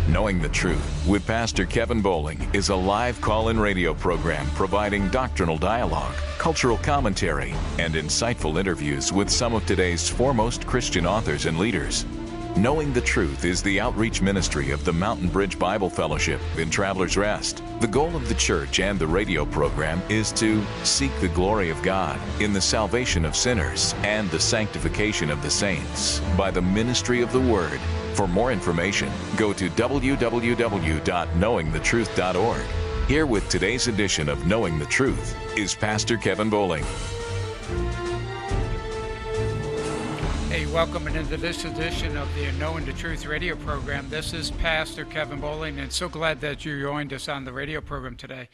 Knowing the Truth with Pastor Kevin Bowling is a live call-in radio program providing doctrinal dialogue, cultural commentary, and insightful interviews with some of today's foremost Christian authors and leaders. Knowing the Truth is the outreach ministry of the Mountain Bridge Bible Fellowship in Travelers Rest. The goal of the church and the radio program is to seek the glory of God in the salvation of sinners and the sanctification of the saints by the ministry of the Word. For more information, go to www.knowingthetruth.org. Here with today's edition of Knowing the Truth is Pastor Kevin Bowling. Hey, welcome into this edition of the Knowing the Truth radio program. This is Pastor Kevin Bowling, and so glad that you joined us on the radio program today.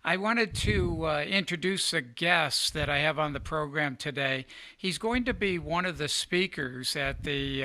I wanted to introduce a guest that I have on the program today. He's going to be one of the speakers at the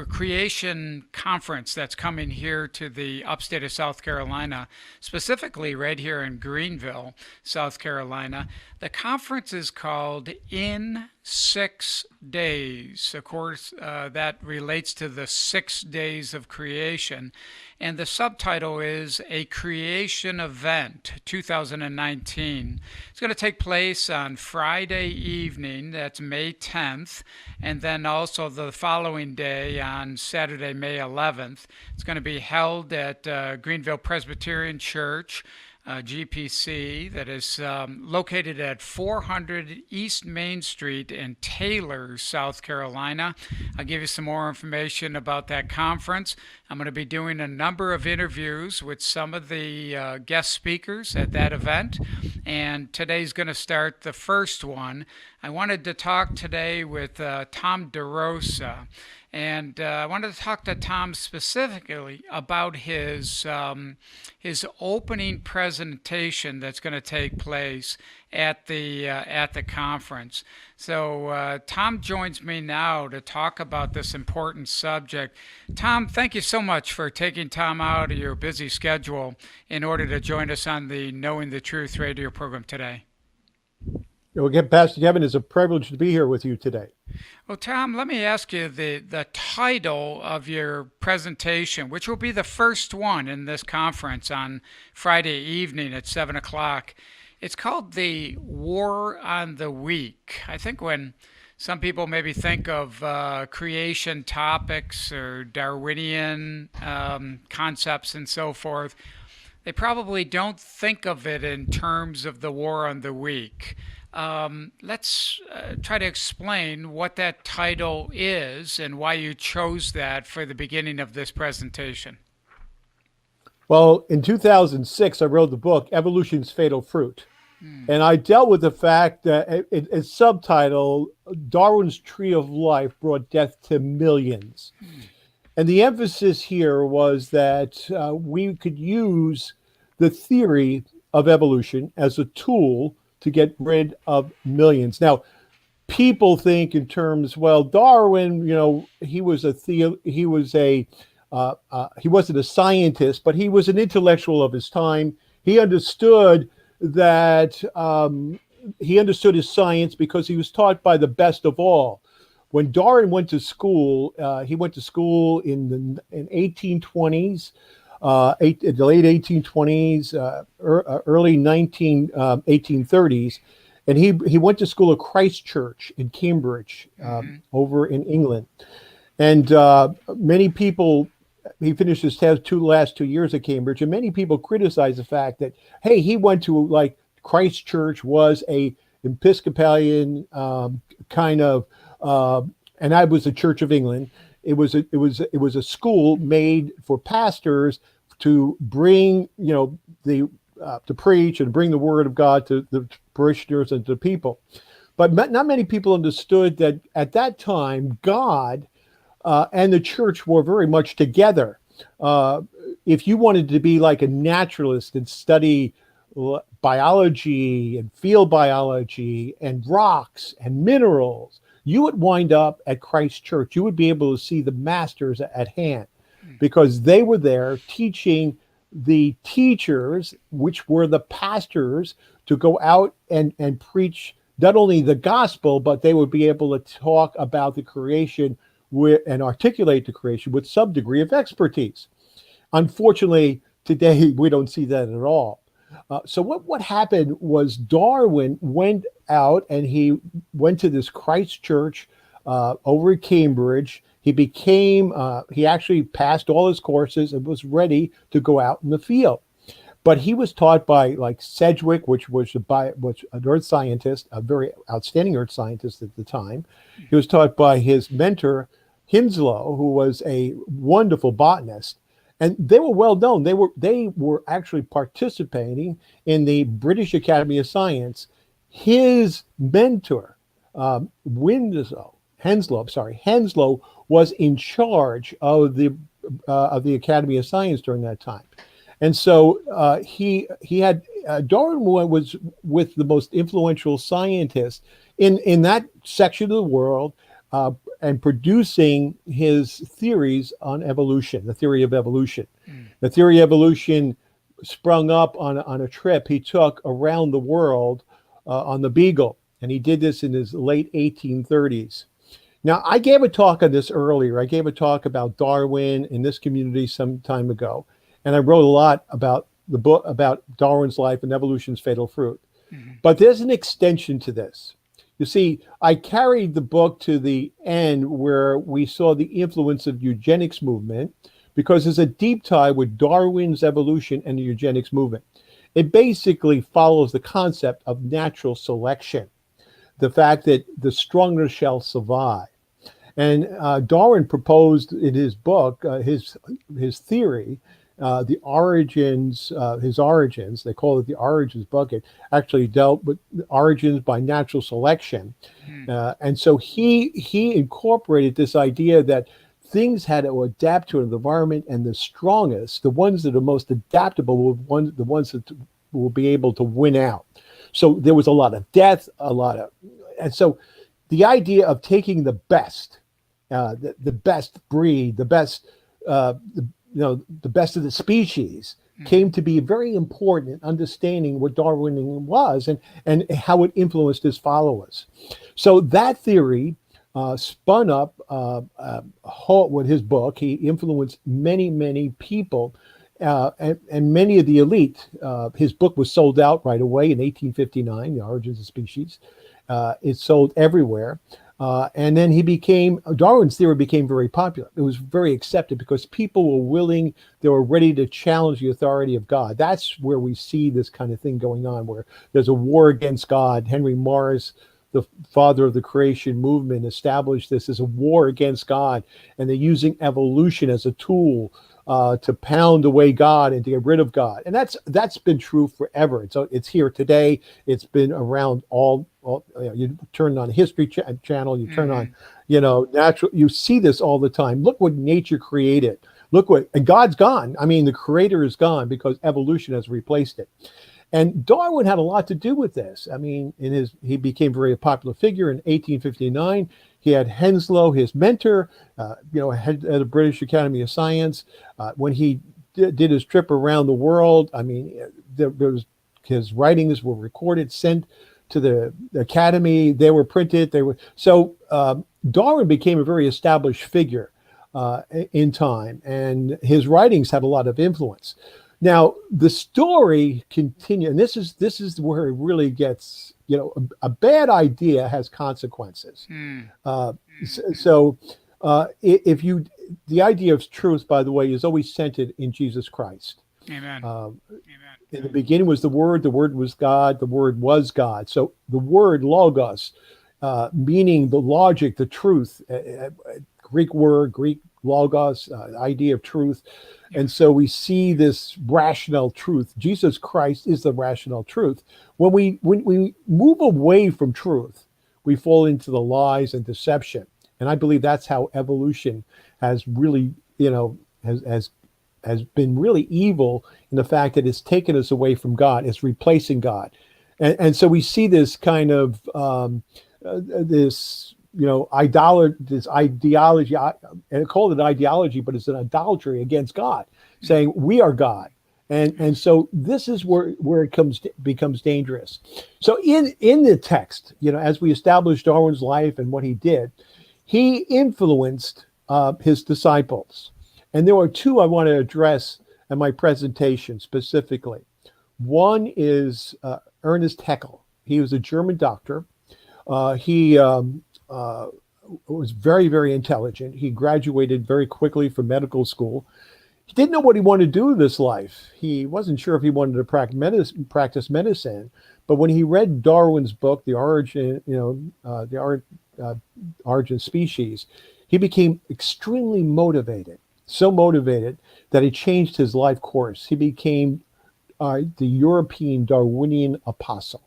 creation conference that's coming here to the upstate of South Carolina, specifically right here in Greenville, South Carolina. The conference is called In 6 Days. Of course, that relates to the 6 days of creation. And the subtitle is A Creation Event 2019. It's going to take place on Friday evening, that's May 10th, and then also the following day on Saturday, May 11th. It's going to be held at Greenville Presbyterian Church, GPC, that is located at 400 East Main Street in Taylor, South Carolina. I'll give you some more information about that conference. I'm going to be doing a number of interviews with some of the guest speakers at that event, and today's going to start the first one. I wanted to talk today with Tom DeRosa. And I wanted to talk to Tom specifically about his opening presentation that's going to take place at the conference. So Tom joins me now to talk about this important subject. Tom, thank you so much for taking time out of your busy schedule in order to join us on the Knowing the Truth radio program today. Well, again, Pastor Kevin, it's a privilege to be here with you today. Well, Tom, let me ask you the title of your presentation, which will be the first one in this conference on Friday evening at 7 o'clock. It's called The War on the Weak. I think when some people maybe think of creation topics or Darwinian concepts and so forth, they probably don't think of it in terms of the war on the weak. Let's try to explain what that title is and why you chose that for the beginning of this presentation. Well, in 2006, I wrote the book, Evolution's Fatal Fruit. And I dealt with the fact that its subtitle, Darwin's Tree of Life Brought Death to Millions. And the emphasis here was that we could use the theory of evolution as a tool to get rid of millions. Now, people think in terms, well, Darwin, he wasn't a scientist, but he was an intellectual of his time. He understood that he understood his science because he was taught by the best of all. When Darwin went to school, he went to school in 1820s. The late 1820s, early 1830s, and he went to school at Christ Church in Cambridge, over in England. And many people, he finished his last 2 years at Cambridge, and many people criticize the fact that, hey, he went to Christ Church was a Episcopalian kind of, and I was the Church of England. It was a school made for pastors to bring, to preach and bring the word of God to the parishioners and to people. But not many people understood that at that time, God and the church were very much together. If you wanted to be like a naturalist and study biology and field biology and rocks and minerals, you would wind up at Christ Church. You would be able to see the masters at hand because they were there teaching the teachers, which were the pastors, to go out and preach not only the gospel, but they would be able to talk about the creation and articulate the creation with some degree of expertise. Unfortunately, today we don't see that at all. So what happened was Darwin went out and he went to this Christ Church over at Cambridge. He actually passed all his courses and was ready to go out in the field. But he was taught by like Sedgwick, which was an earth scientist, a very outstanding earth scientist at the time. He was taught by his mentor, Henslow, who was a wonderful botanist. And they were well known. They were actually participating in the British Academy of Science. His mentor, Henslow was in charge of the Academy of Science during that time. And so Darwin was with the most influential scientists in that section of the world, and producing his theories on evolution, the theory of evolution. The theory of evolution sprung up on a trip he took around the world on the Beagle, and he did this in his late 1830s. Now, I gave a talk on this earlier. I gave a talk about Darwin in this community some time ago. And I wrote a lot about the book about Darwin's life and evolution's fatal fruit. But there's an extension to this. You see, I carried the book to the end where we saw the influence of eugenics movement, because there's a deep tie with Darwin's evolution and the eugenics movement. It basically follows the concept of natural selection, the fact that the stronger shall survive. And Darwin proposed in his book, his theory, his origins, they call it the origins bucket, actually dealt with origins by natural selection. And so he incorporated this idea that things had to adapt to an environment, and the strongest, the ones that are most adaptable, were the ones that will be able to win out. So there was a lot of death, and so the idea of taking the best, the best breed, the best, the best of the species came to be very important in understanding what Darwinism was and how it influenced his followers. So that theory spun up with his book. He influenced many, many people and many of the elite. His book was sold out right away in 1859, The Origins of Species. It sold everywhere. And then Darwin's theory became very popular. It was very accepted because people were willing, they were ready to challenge the authority of God. That's where we see this kind of thing going on, where there's a war against God. Henry Morris, the father of the creation movement, established this as a war against God. And they're using evolution as a tool to pound away God and to get rid of God. And that's been true forever. And so it's here today. It's been around all you turn on History Channel, you turn on, natural, you see this all the time. Look what nature created. And God's gone. I mean, the creator is gone because evolution has replaced it. And Darwin had a lot to do with this. I mean, he became a very popular figure in 1859. He had Henslow, his mentor, head of the British Academy of Science. When he did his trip around the world, I mean, his writings were recorded, sent to the Academy. They were printed. Darwin became a very established figure in time, and his writings had a lot of influence. Now, the story continues, and this is where it really gets, a bad idea has consequences. The idea of truth, by the way, is always centered in Jesus Christ. Amen. In the beginning was the Word was God, the Word was God. So the word logos, meaning the logic, the truth, Greek word, Greek logos, idea of truth. And so we see this rational truth. Jesus Christ is the rational truth. When we move away from truth, we fall into the lies and deception. And I believe that's how evolution has really, has been really evil in the fact that it's taken us away from God. It's replacing God. And so we see this kind of, this ideology, and I call it ideology, but it's an idolatry against God, saying we are God. And so this is where it becomes dangerous. So in the text, as we establish Darwin's life and what he did, he influenced his disciples. And there are two I want to address in my presentation specifically. One is Ernest Haeckel. He was a German doctor. He was very, very intelligent. He graduated very quickly from medical school. He didn't know what he wanted to do with his life. He wasn't sure if he wanted to practice medicine. But when he read Darwin's book, The Origin, Origin of Species, he became extremely motivated. So motivated that he changed his life course. He became the European Darwinian apostle.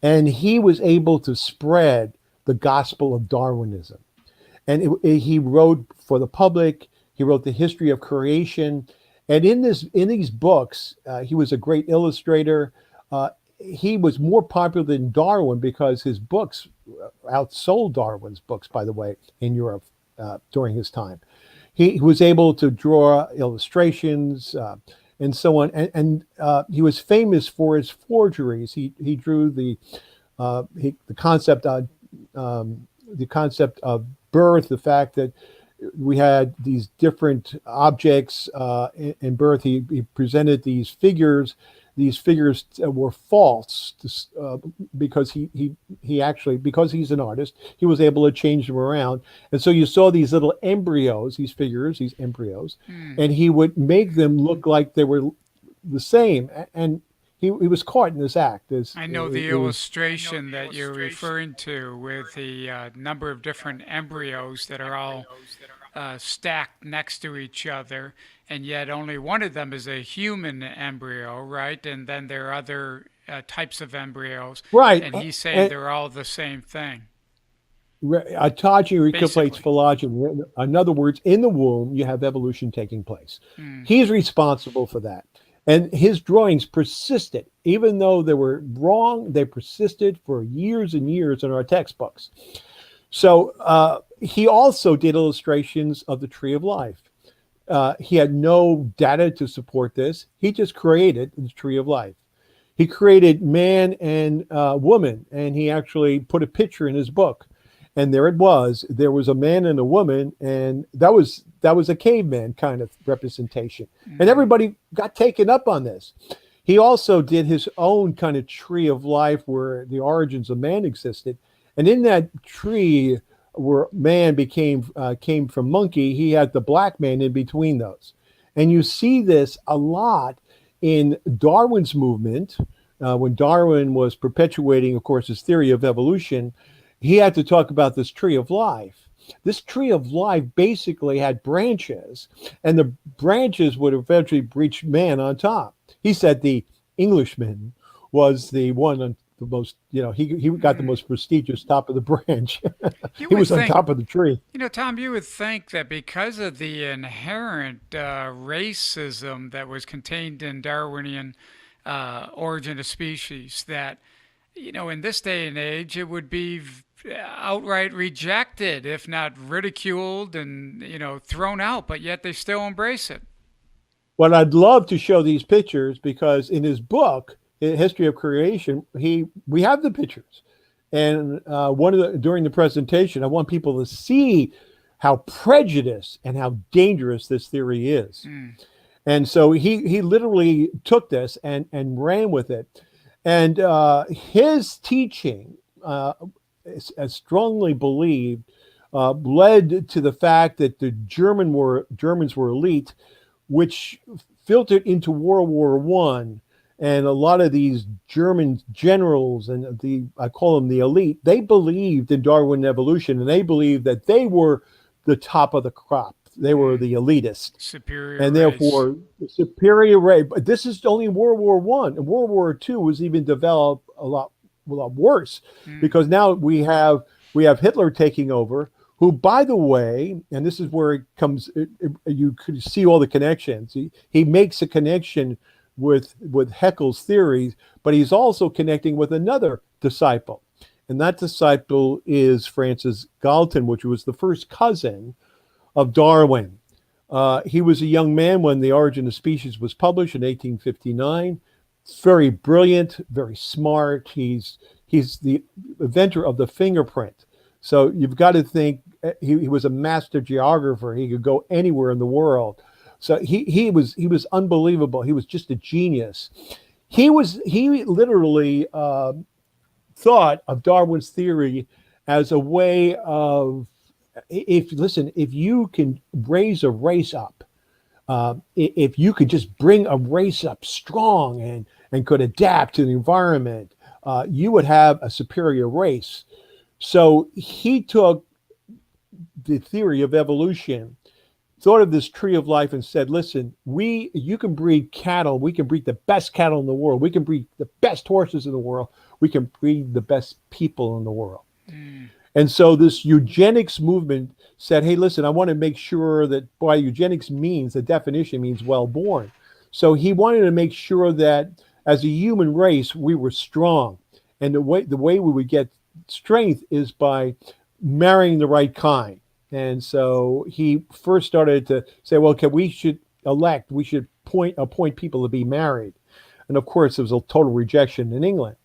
And he was able to spread the gospel of Darwinism. And he wrote for the public. He wrote the history of creation. And in these books, he was a great illustrator. He was more popular than Darwin because his books outsold Darwin's books, by the way, in Europe during his time. He was able to draw illustrations and so on. And he was famous for his forgeries. He drew the concept of birth, the fact that we had these different objects in birth. He presented these figures. These figures were false because he actually, because he's an artist, he was able to change them around. And so you saw these little embryos, these figures, these embryos, and he would make them look like they were the same. And he was caught in this act. I know the illustration that you're referring to with the number of different embryos that are all stacked next to each other, and yet only one of them is a human embryo, right? And then there are other types of embryos, right? And he's saying they're all the same thing. Autogy recapitulates phylogeny. In other words, in the womb, you have evolution taking place. He's responsible for that. And his drawings persisted. Even though they were wrong, they persisted for years and years in our textbooks. So he also did illustrations of the tree of life. He had no data to support this. He just created the tree of life. He created man and woman, and he actually put a picture in his book. And there it was. There was a man and a woman, and that was a caveman kind of representation. And everybody got taken up on this. He also did his own kind of tree of life where the origins of man existed. And in that tree where man came from monkey, he had the black man in between those. And you see this a lot in Darwin's movement. When Darwin was perpetuating, of course, his theory of evolution, he had to talk about this tree of life. This tree of life basically had branches, and the branches would eventually reach man on top. He said the Englishman was the one on the most, he got the most prestigious top of the branch. He was on top of the tree. Tom, you would think that because of the inherent racism that was contained in Darwinian Origin of Species, that, in this day and age, it would be outright rejected, if not ridiculed and, thrown out, but yet they still embrace it. Well, I'd love to show these pictures because in his book, History of Creation, we have the pictures. And during the presentation, I want people to see how prejudiced and how dangerous this theory is. And so he literally took this and ran with it. And his teaching, as strongly believed, led to the fact that the Germans were elite, which filtered into World War I. And a lot of these German generals and I call them the elite, they believed in Darwin evolution, and they believed that they were the top of the crop. They were the elitist. Superior and race. Therefore superior race. But this is only World War I. And World War II was even developed a lot worse because now we have Hitler taking over, who, by the way, and this is where it comes, you could see all the connections. He makes a connection with Haeckel's theories, but he's also connecting with another disciple. And that disciple is Francis Galton, which was the first cousin of Darwin. He was a young man when The Origin of Species was published in 1859. Very brilliant, very smart. He's the inventor of the fingerprint. So you've got to think he was a master geographer. He could go anywhere in the world. So he was unbelievable. He was just a genius. He literally thought of Darwin's theory as a way of, if you can raise a race up, if you could just bring a race up strong and could adapt to the environment, you would have a superior race. So he took the theory of evolution, thought of this tree of life, and said, listen, you can breed cattle. We can breed the best cattle in the world. We can breed the best horses in the world. We can breed the best people in the world. And so this eugenics movement said, hey, listen, I want to make sure that by eugenics means, the definition means well-born. So he wanted to make sure that as a human race, we were strong. And the way we would get strength is by marrying the right kind. And so he first started to say, well, we should appoint people to be married. And of course, there was a total rejection in England.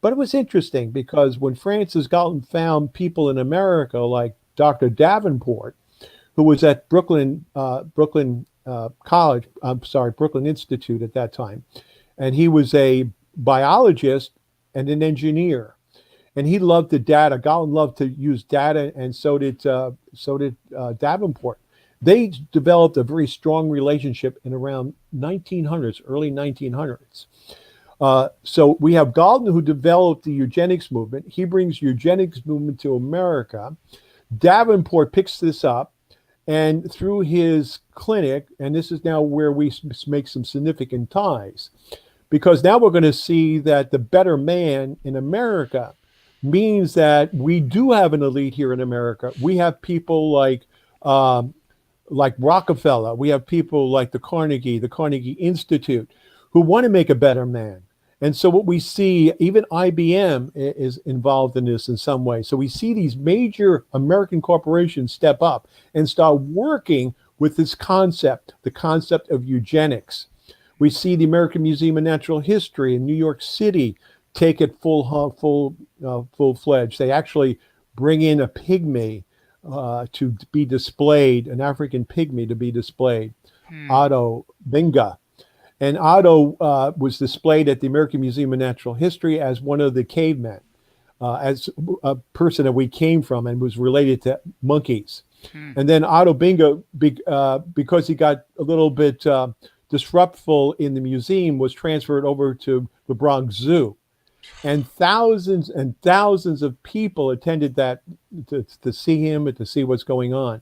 But it was interesting because when Francis Galton found people in America like Dr. Davenport, who was at Brooklyn Institute at that time, and he was a biologist and an engineer, and he loved the data. Galton loved to use data, and so did Davenport. They developed a very strong relationship in around 1900s, early 1900s. So we have Galton, who developed the eugenics movement. He brings eugenics movement to America. Davenport picks this up, and through his clinic, and this is now where we make some significant ties, because now we're going to see that the better man in America means that we do have an elite here in America. We have people like Rockefeller. We have people like the Carnegie Institute, who want to make a better man. And so what we see, even IBM is involved in this in some way. So we see these major American corporations step up and start working with this concept, the concept of eugenics. We see the American Museum of Natural History in New York City take it full-fledged. They actually bring in a pygmy to be displayed, an African pygmy to be displayed, Otto Binga. And Otto was displayed at the American Museum of Natural History as one of the cavemen, as a person that we came from and was related to monkeys. And then Otto Binga, because he got a little bit disruptful in the museum, was transferred over to the Bronx Zoo. And thousands of people attended that to see him and to see what's going on.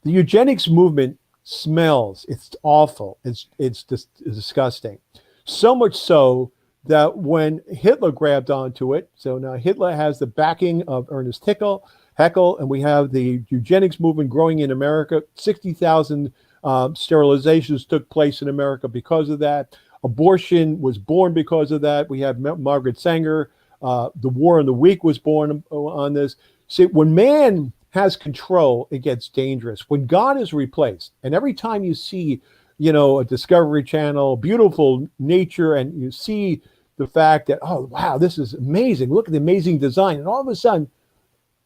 The eugenics movement smells. It's awful. It's just disgusting. So much so that when Hitler grabbed onto it, so now Hitler has the backing of Ernest Haeckel, and we have the eugenics movement growing in America. 60,000 sterilizations took place in America because of that. Abortion was born because of that. We have Margaret Sanger. The War on the Weak was born on this. See, when man has control, it gets dangerous. When God is replaced, and every time you see, a Discovery Channel, beautiful nature, and you see the fact that, oh, wow, this is amazing. Look at the amazing design. And all of a sudden,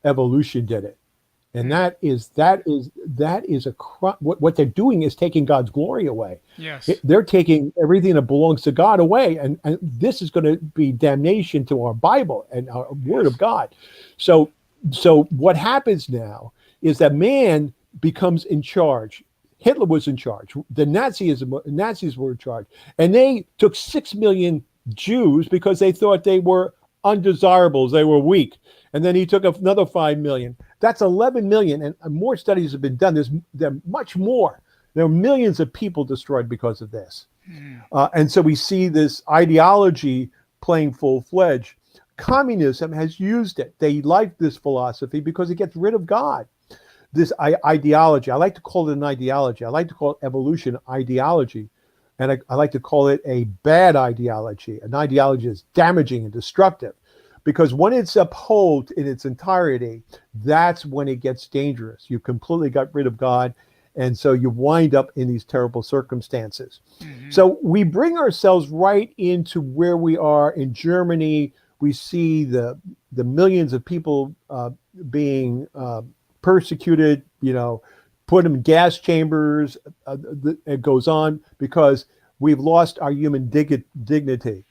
evolution did it. And that is what they're doing is taking God's glory away. Yes. They're taking everything that belongs to God away. And this is going to be damnation to our Bible and our Word of God. So what happens now is that man becomes in charge. Hitler was in charge. The Nazis were in charge. And they took 6 million Jews because they thought they were undesirables. They were weak. And then he took another 5 million. That's 11 million. And more studies have been done. There's much more. There are millions of people destroyed because of this. And so we see this ideology playing full-fledged. Communism has used it. They like this philosophy because it gets rid of God. This ideology, I like to call it an ideology. I like to call it evolution ideology. And I like to call it a bad ideology. An ideology is damaging and destructive. Because when it's upheld in its entirety, that's when it gets dangerous. You completely got rid of God. And so you wind up in these terrible circumstances. So we bring ourselves right into where we are in Germany. We see the the millions of people being persecuted, put them in gas chambers. It goes on because we've lost our human dignity.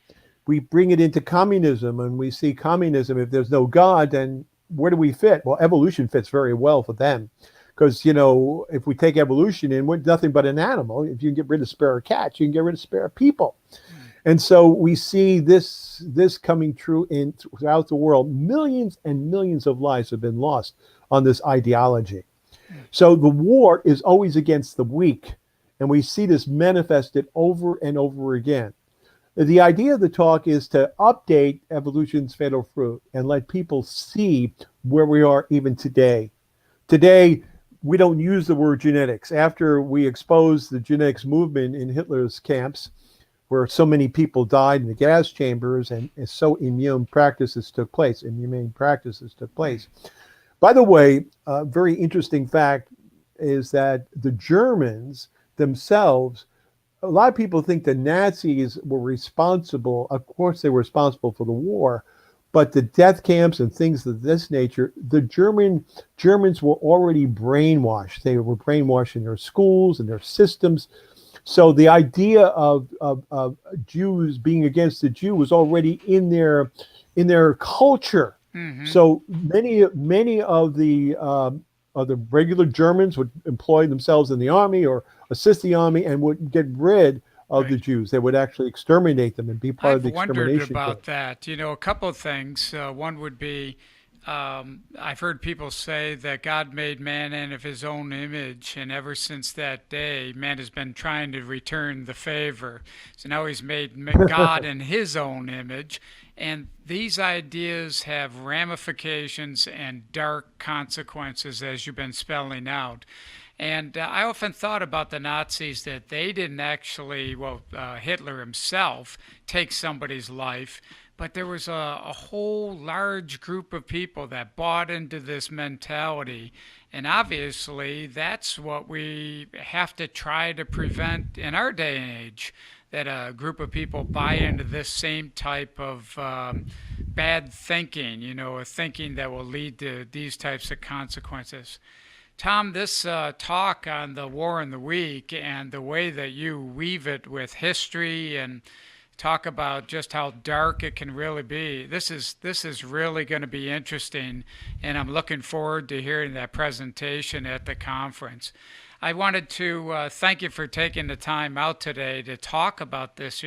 We bring it into communism, and we see communism. If there's no God, then where do we fit? Well, evolution fits very well for them, because if we take evolution in, we're nothing but an animal. If you can get rid of spare cats, you can get rid of spare people. And so we see this coming true throughout the world. Millions and millions of lives have been lost on this ideology. So the war is always against the weak, and we see this manifested over and over again. The idea of the talk is to update evolution's fatal fruit and let people see where we are even today. Today, we don't use the word genetics. After we exposed the genetics movement in Hitler's camps, where so many people died in the gas chambers, and so inhumane practices took place. By the way, a very interesting fact is that the Germans themselves, a lot of people think the Nazis were responsible. Of course, they were responsible for the war, but the death camps and things of this nature, the Germans were already brainwashed. They were brainwashed in their schools and their systems. So the idea of Jews being against the Jew was already in their culture. Mm-hmm. So many of the regular Germans would employ themselves in the army or assist the army and would get rid of the Jews. They would actually exterminate them and be part of the extermination. I've wondered about that. A couple of things. One would be, I've heard people say that God made man in of his own image, and ever since that day, man has been trying to return the favor. So now he's made God in his own image, and these ideas have ramifications and dark consequences, as you've been spelling out. And I often thought about the Nazis, that they didn't actually, Hitler himself, take somebody's life, but there was a whole large group of people that bought into this mentality. And obviously, that's what we have to try to prevent in our day and age, that a group of people buy into this same type of bad thinking, a thinking that will lead to these types of consequences. Tom, this talk on the war in the week and the way that you weave it with history and talk about just how dark it can really be, this is really going to be interesting, and I'm looking forward to hearing that presentation at the conference. I wanted to thank you for taking the time out today to talk about this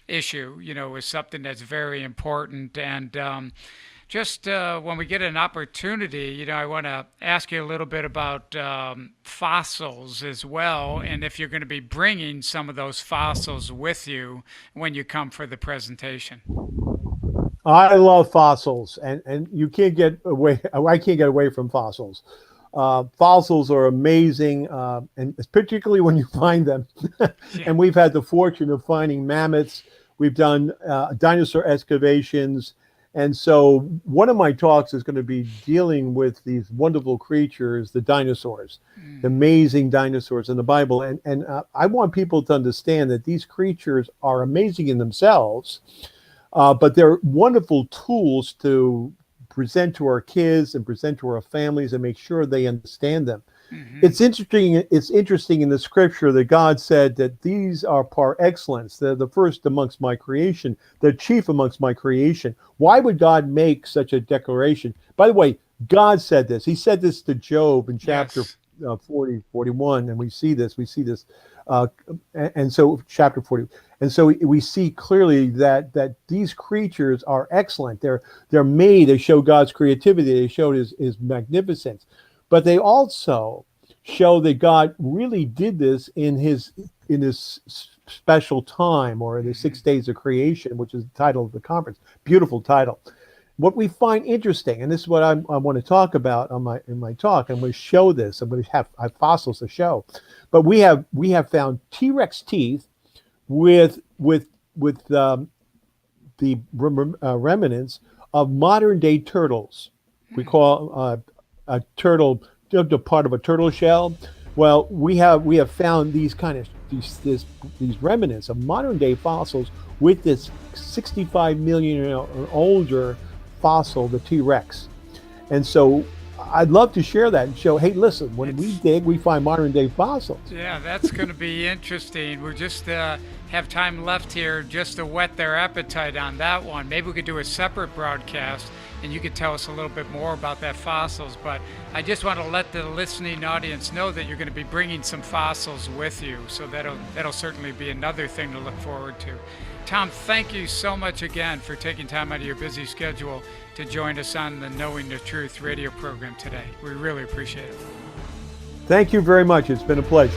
issue. Is something that's very important, and just when we get an opportunity, I want to ask you a little bit about fossils as well, and if you're going to be bringing some of those fossils with you when you come for the presentation. I love fossils, and you can't get away. I can't get away from fossils. Fossils are amazing, and particularly when you find them. And we've had the fortune of finding mammoths. We've done dinosaur excavations. And so one of my talks is going to be dealing with these wonderful creatures, the dinosaurs, the amazing dinosaurs in the Bible. And I want people to understand that these creatures are amazing in themselves, but they're wonderful tools to present to our kids and present to our families and make sure they understand them. Mm-hmm. It's interesting in the scripture that God said that these are par excellence. They're the first amongst my creation. They're chief amongst my creation. Why would God make such a declaration? By the way, God said this. He said this to Job in chapter 40, 41, and we see this. And so chapter 40. And so we see clearly that these creatures are excellent. They're made. They show God's creativity. They show his magnificence. But they also show that God really did this in his special time, or in the 6 days of creation, which is the title of the conference. Beautiful title. What we find interesting, and this is what I want to talk about in my talk, and we show this. I'm going to have fossils to show, but we have found T-Rex teeth with the remnants of modern day turtles. We call a turtle, part of a turtle shell. Well, we have found these remnants of modern day fossils with this 65 million or older fossil, the T-Rex. And so I'd love to share that and show, hey, listen, when we dig, we find modern day fossils. Yeah, that's going to be interesting. We're just have time left here just to whet their appetite on that one. Maybe we could do a separate broadcast and you could tell us a little bit more about that fossils. But I just want to let the listening audience know that you're going to be bringing some fossils with you. So that'll certainly be another thing to look forward to. Tom, thank you so much again for taking time out of your busy schedule to join us on the Knowing the Truth radio program today. We really appreciate it. Thank you very much. It's been a pleasure.